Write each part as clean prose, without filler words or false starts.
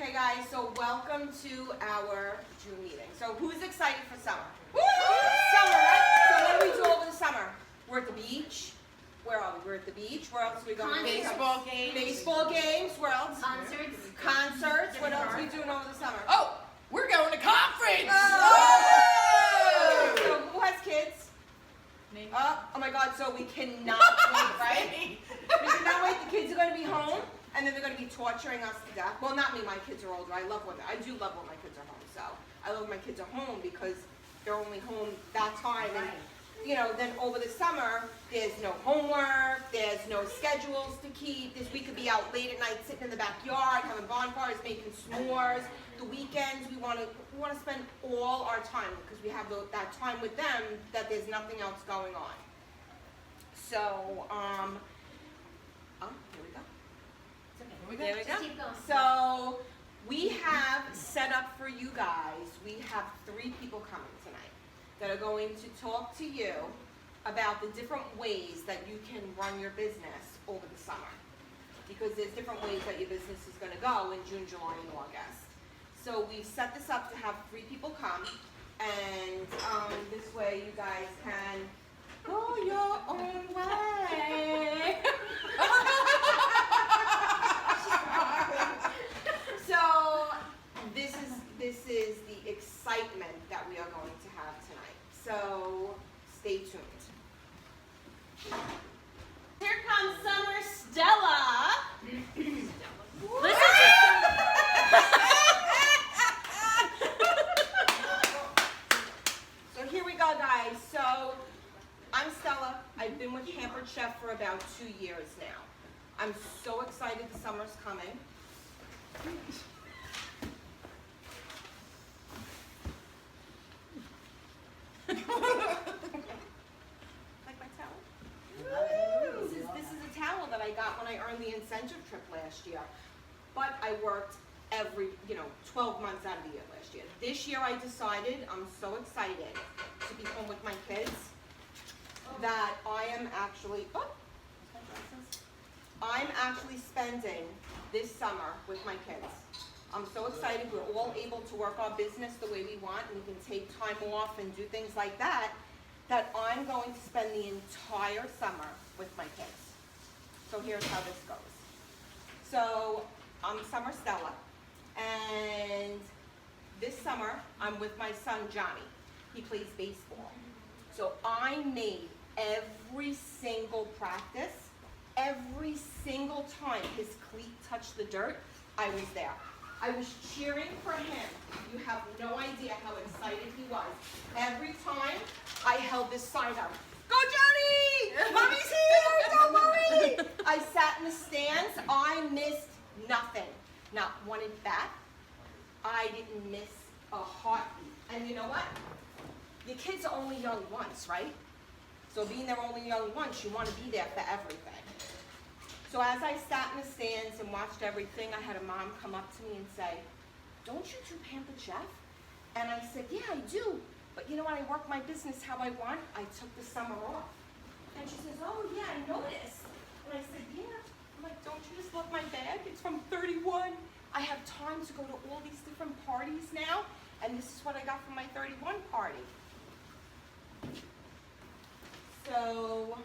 Okay, guys, so welcome to our June meeting. So who's excited for summer? Woo! Summer, right? So what do we do over the summer? We're at the beach. Where are we? We're at the beach. Where else are we going? Baseball games. Baseball games. Where else? Concerts. Concerts. What else are we doing over the summer? Oh, we're going to conference! Oh! So who has kids? Oh my God, so we cannot wait, right? We cannot wait. The kids are going to be home, and then they're going to be torturing us to death. Well, not me. My kids are older. I do love when my kids are home. So I love when my kids are home because they're only home that time. And, you know, then over the summer, there's no homework, there's no schedules to keep. We could be out late at night sitting in the backyard, having bonfires, making s'mores. The weekends, we want to spend all our time because we have that time with them that there's nothing else going on. So, here we go. There we Just go. keep going. So, we have set up for you guys, we have 3 people coming tonight that are going to talk to you about the different ways that you can run your business over the summer. Because there's different ways that your business is going to go in June, July, and August. So we've set this up to have 3 people come, and this way you guys can go your own way. So this is the excitement that we are going to have tonight. So stay tuned. Here comes Summer Stella. Listen So here we go, guys. So I'm Stella. I've been with Pampered Chef for about 2 years now. I'm so excited the summer's coming. Like my towel? This is a towel that I got when I earned the incentive trip last year. But I worked 12 months out of the year last year. This year I decided, I'm so excited to be home with my kids, that I'm actually spending this summer with my kids. I'm so excited we're all able to work our business the way we want and we can take time off and do things like that, that I'm going to spend the entire summer with my kids. So here's how this goes. So I'm Summer Stella, and this summer I'm with my son Johnny. He plays baseball. So I made every single practice, every single time his cleat touched the dirt, I was there. I was cheering for him. You have no idea how excited he was. Every time I held this sign up, "Go Johnny! Mommy's here! Don't worry!" I sat in the stands. I missed nothing. Not one at bat. I didn't miss a heartbeat. And you know what? Your kids are only young once, right? So being they're only young once, you want to be there for everything. So as I sat in the stands and watched everything, I had a mom come up to me and say, "Don't you do Pampered Chef?" And I said, "Yeah, I do. But you know what? I work my business how I want. I took the summer off." And she says, "Oh, yeah, I noticed." And I said, "Yeah." I'm like, "Don't you just love my bag? It's from 31. I have time to go to all these different parties now. And this is what I got from my 31 party." So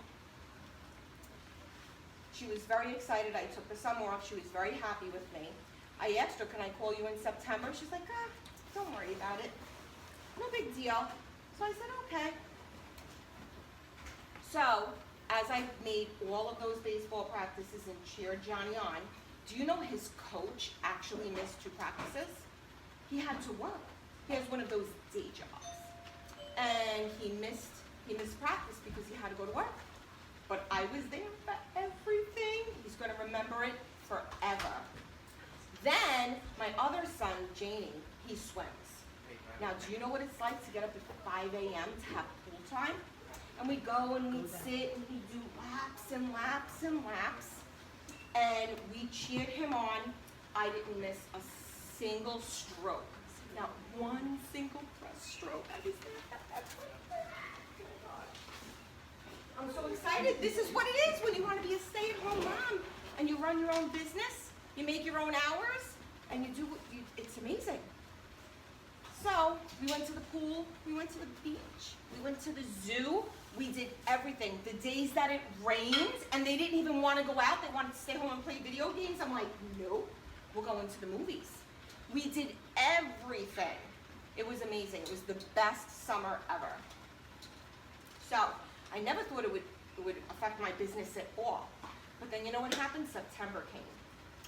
she was very excited. I took the summer off. She was very happy with me. I asked her, "Can I call you in September?" She's like, "Don't worry about it. No big deal." So I said, "Okay." So as I made all of those baseball practices and cheered Johnny on, do you know his coach actually missed 2 practices? He had to work. He has one of those day jobs. And he missed practice because he had to go to work. But I was there for everything. He's going to remember it forever. Then my other son, Janie, he swims. Now, do you know what it's like to get up at 5 a.m. to have pool time? And we go and we sit and we do laps and laps and laps. And we cheered him on. I didn't miss a single stroke. Not one single press stroke. I was there. I'm so excited. This is what it is when you want to be a stay-at-home mom and you run your own business. You make your own hours. and it's amazing. So we went to the pool, we went to the beach, we went to the zoo, we did everything. The days that it rained and they didn't even want to go out, they wanted to stay home and play video games, I'm like, nope, we're going to the movies. We did everything. It was amazing. It was the best summer ever. So I never thought it would affect my business at all. But then you know what happened? September came.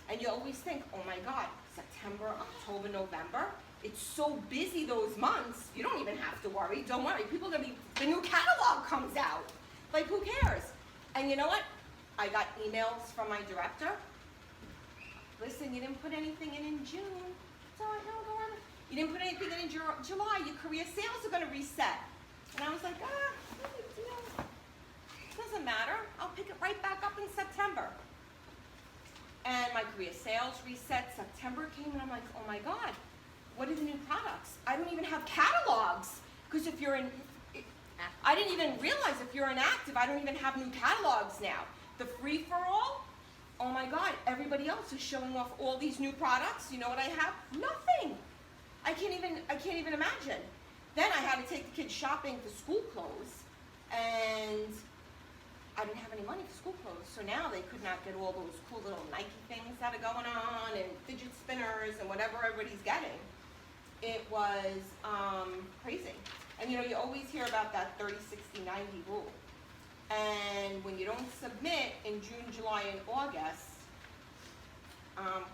And you always think, oh my God, September, October, November, it's so busy those months, you don't even have to worry. Don't worry, people are gonna be, the new catalog comes out. Like, who cares? And you know what? I got emails from my director. Listen, you didn't put anything in June. So I know, go on. You didn't put anything in July, your career sales are gonna reset. And I was like, no big deal. Doesn't matter, I'll pick it right back up in September. And my career sales reset, September came, and I'm like, oh my God, what are the new products? I don't even have catalogs. Because if you're in, I didn't even realize if you're inactive, I don't even have new catalogs now. The free-for-all, oh my God, everybody else is showing off all these new products. You know what I have? Nothing. I can't even imagine. Then I had to take the kids shopping for school clothes, and I didn't have any money for school clothes, so now they could not get all those cool little Nike things that are going on, and fidget spinners, and whatever everybody's getting. It was crazy. And you know, you always hear about that 30, 60, 90 rule. And when you don't submit in June, July, and August,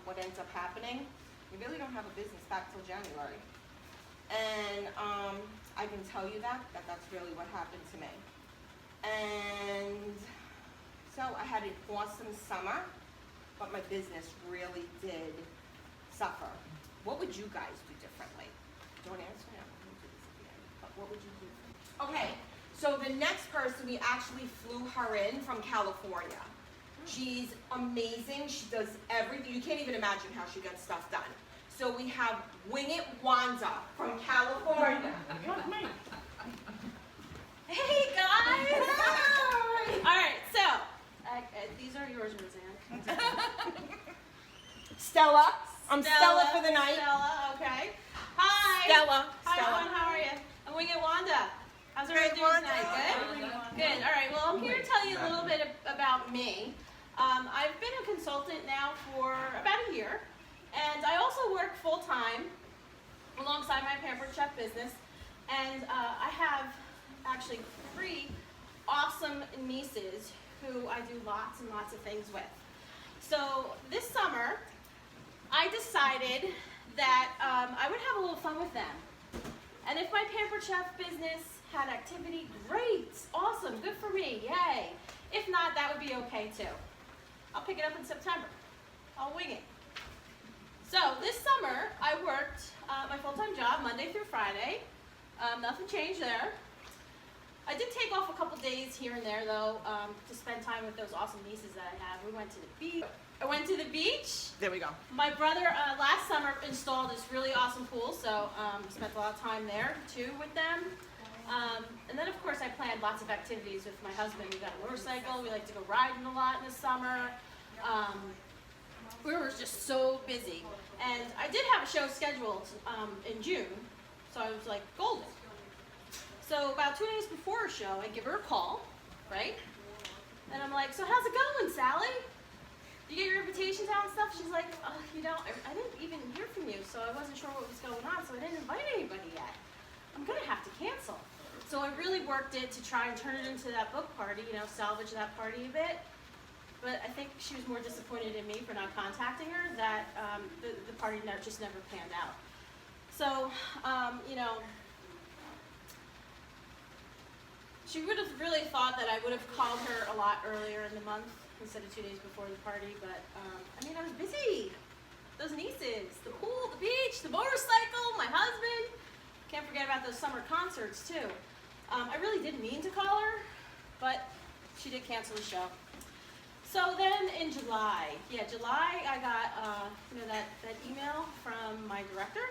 what ends up happening? You really don't have a business back till January. And I can tell you that's really what happened to me. And so I had an awesome summer, but my business really did suffer. What would you guys do differently? Don't answer now. We'll do this at the end. But what would you do? Okay, so the next person, we actually flew her in from California. She's amazing. She does everything. You can't even imagine how she gets stuff done. So we have Wing It Wanda from California. Hey guys! All right, so these are yours, Roseanne. Stella. I'm Stella for the night. Stella, okay. Hi. Stella. Hi, Stella. everyone. How are you? I'm Wing It Wanda. How's everyone doing tonight? Good? Good. All right. Well, I'm here to tell you a little bit about me. I've been a consultant now for about a year, and I also work full-time alongside my Pampered Chef business, and I have actually 3 awesome nieces who I do lots and lots of things with. So this summer, I decided that I would have a little fun with them. And if my Pampered Chef business had activity, great, awesome, good for me, yay. If not, that would be okay too. I'll pick it up in September. I'll wing it. So this summer, I worked my full-time job Monday through Friday. Nothing changed there. I did take off a couple days here and there though, to spend time with those awesome nieces that I have. We went to the beach. I went to the beach. There we go. My brother last summer installed this really awesome pool, so spent a lot of time there too with them. And then of course I planned lots of activities with my husband. We got a motorcycle. We like to go riding a lot in the summer. We were just so busy. And I did have a show scheduled in June, so I was like golden. So about 2 days before a show, I give her a call, right? And I'm like, so how's it going, Sally? You get your invitations out and stuff? She's like, oh, you know, I didn't even hear from you, so I wasn't sure what was going on, so I didn't invite anybody yet. I'm gonna have to cancel. So I really worked it to try and turn it into that book party, you know, salvage that party a bit. But I think she was more disappointed in me for not contacting her that the party just never panned out. So, you know, she would have really thought that I would have called her a lot earlier in the month instead of 2 days before the party, but I mean, I was busy. Those nieces, the pool, the beach, the motorcycle, my husband. Can't forget about those summer concerts too. I really didn't mean to call her, but she did cancel the show. So then in July, I got you know, that email from my director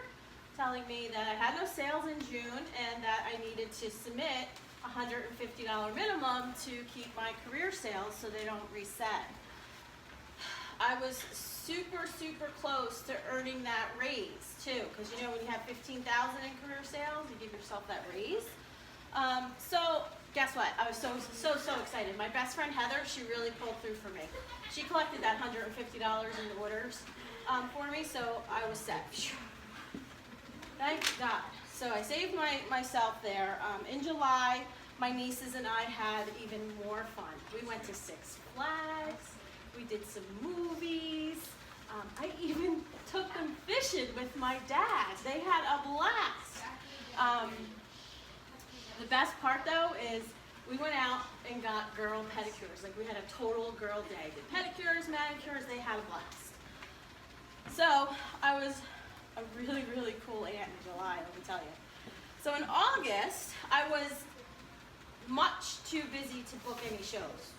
telling me that I had no sales in June and that I needed to submit $150 minimum to keep my career sales so they don't reset. I was super, super close to earning that raise too, because you know when you have 15,000 in career sales, you give yourself that raise. So guess what? I was so excited. My best friend Heather, she really pulled through for me. She collected that $150 in orders for me, so I was set. Thank God. So I saved myself there. In July, my nieces and I had even more fun. We went to Six Flags. We did some movies. I even took them fishing with my dad. They had a blast. The best part though is we went out and got girl pedicures. Like we had a total girl day. Did pedicures, manicures, they had a blast. So I was a really, really cool aunt in July, let me tell you. So in August, I was much too busy to book any shows.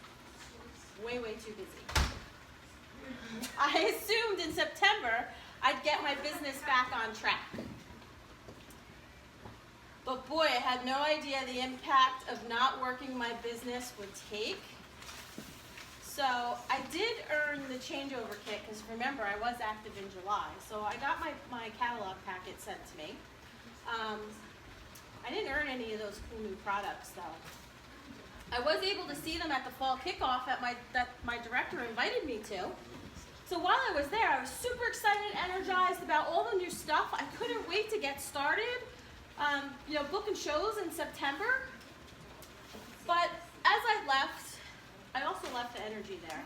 Way, way too busy. I assumed in September I'd get my business back on track. But boy, I had no idea the impact of not working my business would take. So I did earn the changeover kit, because remember, I was active in July. So I got my catalog packet sent to me. I didn't earn any of those cool new products though. I was able to see them at the fall kickoff that my director invited me to. So while I was there, I was super excited, energized about all the new stuff. I couldn't wait to get started, booking shows in September. But as I left, I also left the energy there.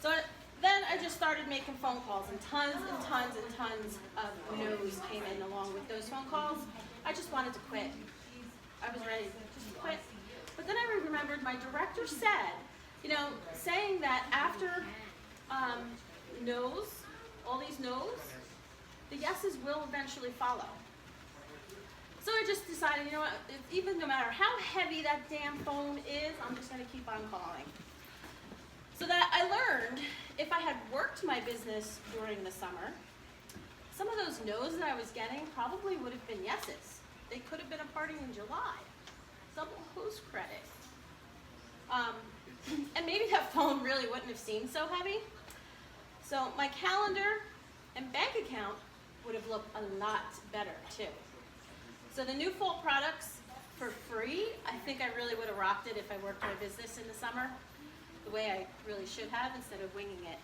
So then I just started making phone calls, and tons and tons and tons of no's came in along with those phone calls. I just wanted to quit. I was ready to just quit. But then I remembered my director said, saying that after no's, all these no's, the yeses will eventually follow. So I just decided, you know what, even no matter how heavy that damn phone is, I'm just gonna keep on calling. So that I learned if I had worked my business during the summer, some of those no's that I was getting probably would have been yeses. They could have been a party in July. Double host credit. And maybe that phone really wouldn't have seemed so heavy. So my calendar and bank account would have looked a lot better too. So the new fall products for free, I think I really would have rocked it if I worked my business in the summer the way I really should have instead of winging it.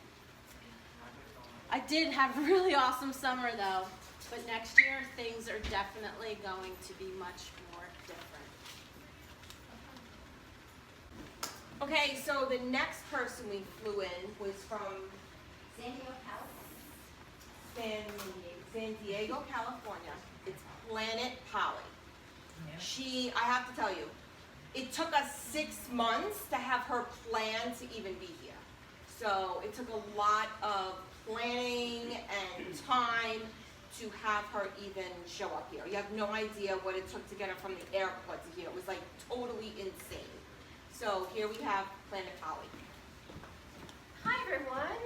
I did have a really awesome summer though, but next year things are definitely going to be much more different. Okay, so the next person we flew in was from San Diego, California. It's Planet Polly. I have to tell you, it took us 6 months to have her plan to even be here. So it took a lot of planning and time to have her even show up here. You have no idea what it took to get her from the airport to here. It was like totally insane. So here we have Planet Polly. Hi everyone.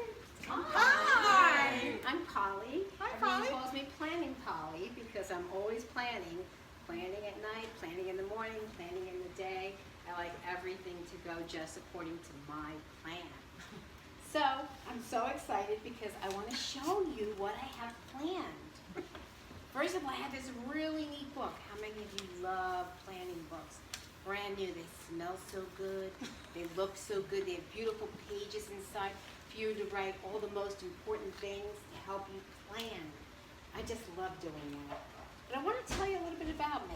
Hi. I'm Polly. Hi, Everyone Polly. calls me Planning Polly because I'm always planning. Planning at night, planning in the morning, planning in the day. I like everything to go just according to my plan. So I'm so excited because I want to show you what I have planned. First of all, I have this really neat book. How many of you love planning books? Brand new, they smell so good, they look so good, they have beautiful pages inside for you to write all the most important things to help you plan. I just love doing that. But I want to tell you a little bit about me,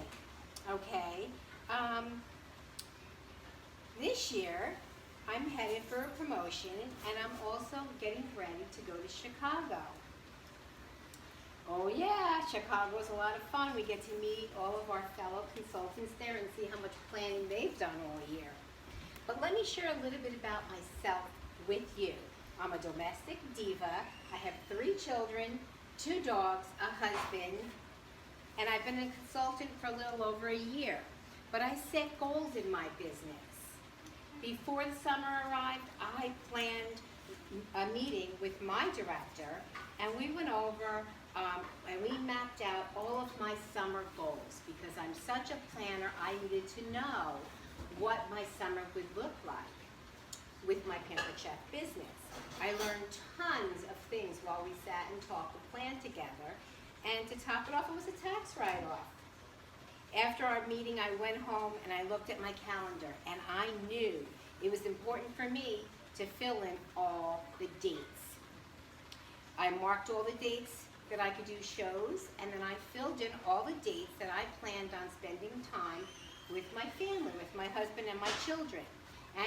okay? This year, I'm headed for a promotion, and I'm also getting ready to go to Chicago. Oh yeah, Chicago's a lot of fun. We get to meet all of our fellow consultants there and see how much planning they've done all year. But let me share a little bit about myself with you. I'm a domestic diva. I have 3 children, 2 dogs, a husband, and I've been a consultant for a little over a year. But I set goals in my business. Before the summer arrived, I planned a meeting with my director, and we went over and we mapped out all of my summer goals. Because I'm such a planner, I needed to know what my summer would look like. with my Pampered Chef business. I learned tons of things while we sat and talked the plan together. And to top it off, it was a tax write-off. After our meeting, I went home and I looked at my calendar, and I knew it was important for me to fill in all the dates. I marked all the dates that I could do shows, and then I filled in all the dates that I planned on spending time with my family, with my husband and my children.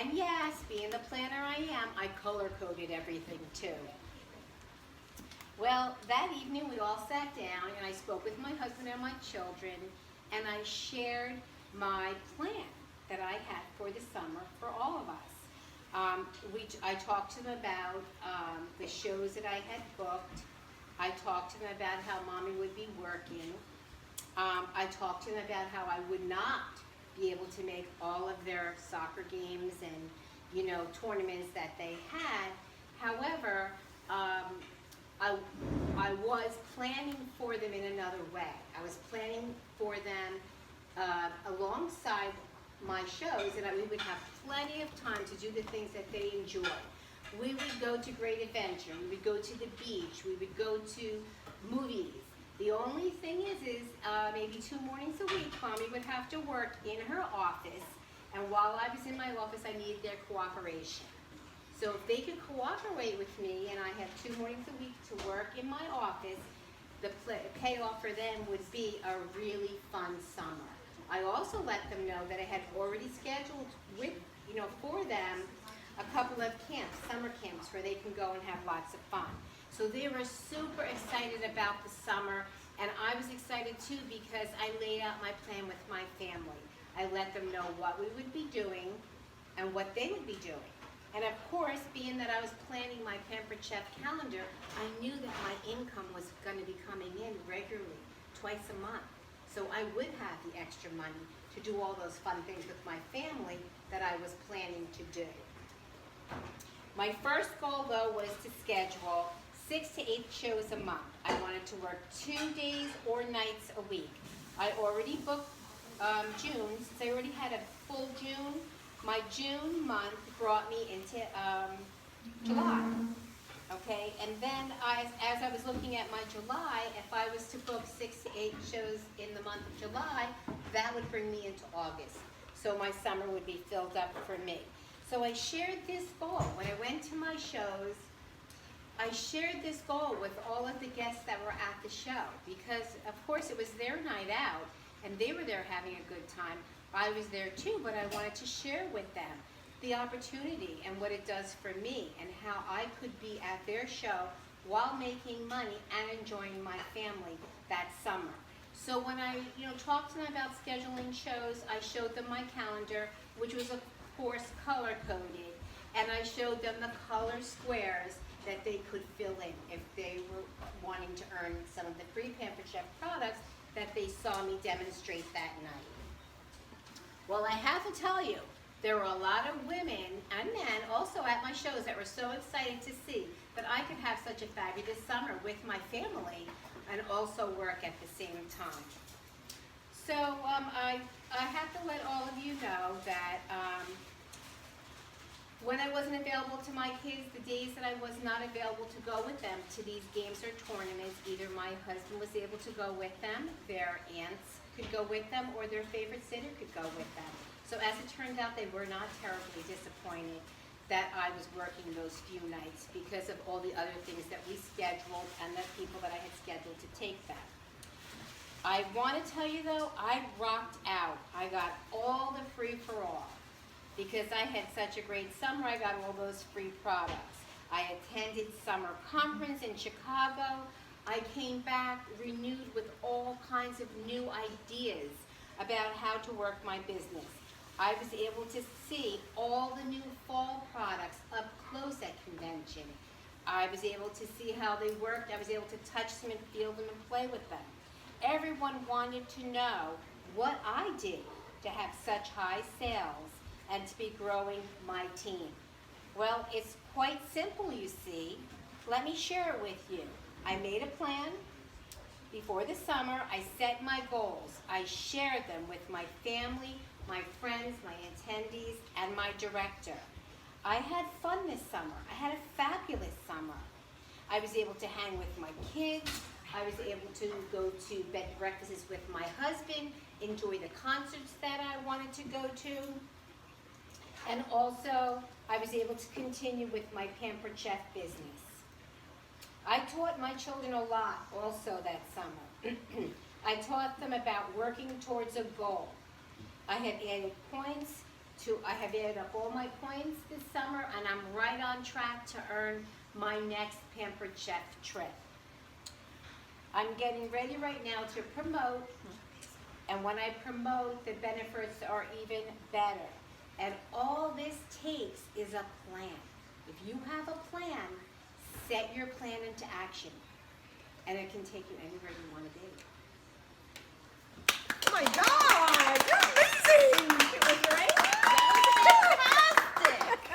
And yes, being the planner I am, I color-coded everything too. Well, that evening we all sat down and I spoke with my husband and my children, and I shared my plan that I had for the summer for all of us. I talked to them about the shows that I had booked. I talked to them about how Mommy would be working. I talked to them about how I would not be able to make all of their soccer games and, tournaments that they had. However, I was planning for them in another way. I was planning for them alongside my shows, and we would have plenty of time to do the things that they enjoy. We would go to Great Adventure, we would go to the beach, we would go to movies. The only thing is maybe 2 mornings a week, Mommy would have to work in her office, and while I was in my office, I needed their cooperation. So if they could cooperate with me, and I had 2 mornings a week to work in my office, the payoff for them would be a really fun summer. I also let them know that I had already scheduled for them a couple of camps, summer camps, where they can go and have lots of fun. So they were super excited about the summer, and I was excited too because I laid out my plan with my family. I let them know what we would be doing and what they would be doing. And of course, being that I was planning my Pampered Chef calendar, I knew that my income was going to be coming in regularly, twice a month. So I would have the extra money to do all those fun things with my family that I was planning to do. My first goal, though, was to schedule 6 to 8 shows a month. I wanted to work 2 days or nights a week. I already booked June, since I already had a full June. My June month brought me into July. Okay, and then as I was looking at my July, if I was to book 6 to 8 shows in the month of July, that would bring me into August. So my summer would be filled up for me. So I shared this goal. When I went to my shows, I shared this goal with all of the guests that were at the show because, of course, it was their night out and they were there having a good time. I was there too, but I wanted to share with them the opportunity and what it does for me and how I could be at their show while making money and enjoying my family that summer. So when I talked to them about scheduling shows, I showed them my calendar, which was of course color-coded, and I showed them the color squares that they could fill in if they were wanting to earn some of the free Pampered Chef products that they saw me demonstrate that night. Well, I have to tell you, there were a lot of women and men also at my shows that were so excited to see that I could have such a fabulous summer with my family and also work at the same time. So I have to let all of you know that when I wasn't available to my kids, the days that I was not available to go with them to these games or tournaments, either my husband was able to go with them, their aunts could go with them, or their favorite sitter could go with them. So as it turned out, they were not terribly disappointed that I was working those few nights because of all the other things that we scheduled and the people that I had scheduled to take them. I want to tell you though, I rocked out. I got all the free for all. Because I had such a great summer, I got all those free products. I attended summer conference in Chicago. I came back renewed with all kinds of new ideas about how to work my business. I was able to see all the new fall products up close at convention. I was able to see how they worked. I was able to touch them and feel them and play with them. Everyone wanted to know what I did to have such high sales and to be growing my team. Well, it's quite simple, you see. Let me share it with you. I made a plan. Before the summer, I set my goals. I shared them with my family, my friends, my attendees, and my director. I had fun this summer. I had a fabulous summer. I was able to hang with my kids. I was able to go to bed and breakfasts with my husband, enjoy the concerts that I wanted to go to. And also, I was able to continue with my Pampered Chef business. I taught my children a lot also that summer. I taught them about working towards a goal. I have added up all my points this summer, and I'm right on track to earn my next Pampered Chef trip. I'm getting ready right now to promote, and when I promote, the benefits are even better. And all this takes is a plan. If you have a plan, set your plan into action, and it can take you anywhere you want to be. Oh my God!